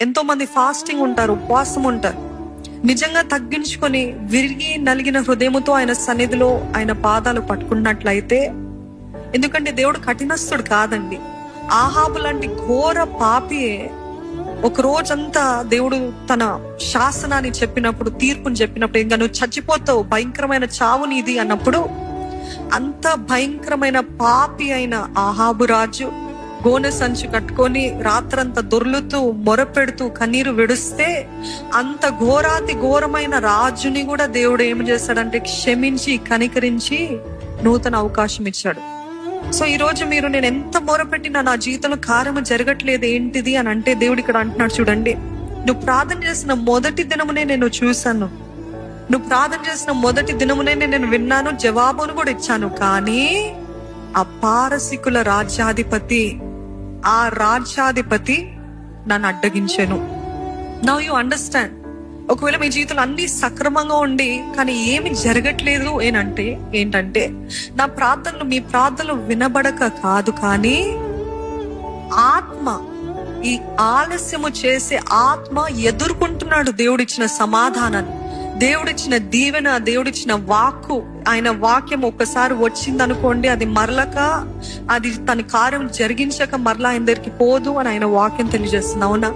ఎంతో మంది ఫాస్టింగ్ ఉంటారు, ఉపవాసం ఉంటారు. నిజంగా తగ్గించుకొని విరిగి నలిగిన హృదయముతో ఆయన సన్నిధిలో ఆయన పాదాలు పట్టుకున్నట్లయితే, ఎందుకంటే దేవుడు కఠినస్తుడు కాదండి. ఆహాబు లాంటి ఘోర పాపియే ఒక రోజంతా దేవుడు తన శాసనాన్ని చెప్పినప్పుడు, తీర్పుని చెప్పినప్పుడు, ఇంకా నువ్వు చచ్చిపోతావు, భయంకరమైన చావు నీది అన్నప్పుడు, అంత భయంకరమైన పాపి అయిన ఆహాబు రాజు గోనె సంచి కట్టుకొని రాత్రంతా దొర్లుతూ మొరపెడుతూ కన్నీరు విడుస్తే, అంత ఘోరాతి ఘోరమైన రాజుని కూడా దేవుడు ఏం చేశాడంటే క్షమించి కనికరించి నూతన అవకాశం ఇచ్చాడు. సో ఈ రోజు మీరు, నేను ఎంత మొరపెట్టినా నా జీవితంలో కార్యము జరగట్లేదు ఏంటిది అని అంటే, దేవుడు ఇక్కడ అంటున్నాడు చూడండి, నువ్వు ప్రార్థన చేసిన మొదటి దినమునే నేను చూశాను, నువ్వు ప్రార్థన చేసిన మొదటి దినమునే నేను విన్నాను, జవాబును కూడా ఇచ్చాను. కానీ ఆ పారసికుల రాజ్యాధిపతి, ఆ రాజ్యాధిపతి నన్ను అడ్డగించాను. Now you understand. ఒకవేళ మీ జీవితంలో అన్ని సక్రమంగా ఉండి కానీ ఏమి జరగట్లేదు ఏంటంటే నా ప్రార్థనలు, మీ ప్రార్థనలు వినబడక కాదు, కానీ ఆత్మ, ఈ ఆలస్యము చేసే ఆత్మ ఎదుర్కొంటున్నాడు దేవుడిచ్చిన సమాధానాన్ని, దేవుడిచ్చిన దీవెన, దేవుడిచ్చిన వాక్కు. ఆయన వాక్యం ఒక్కసారి వచ్చిందనుకోండి, అది మరలక, అది తన కార్యం జరిగించక మరలా ఆయన దగ్గరికి పోదు అని ఆయన వాక్యం తెలియజేస్తుంది. అవునా?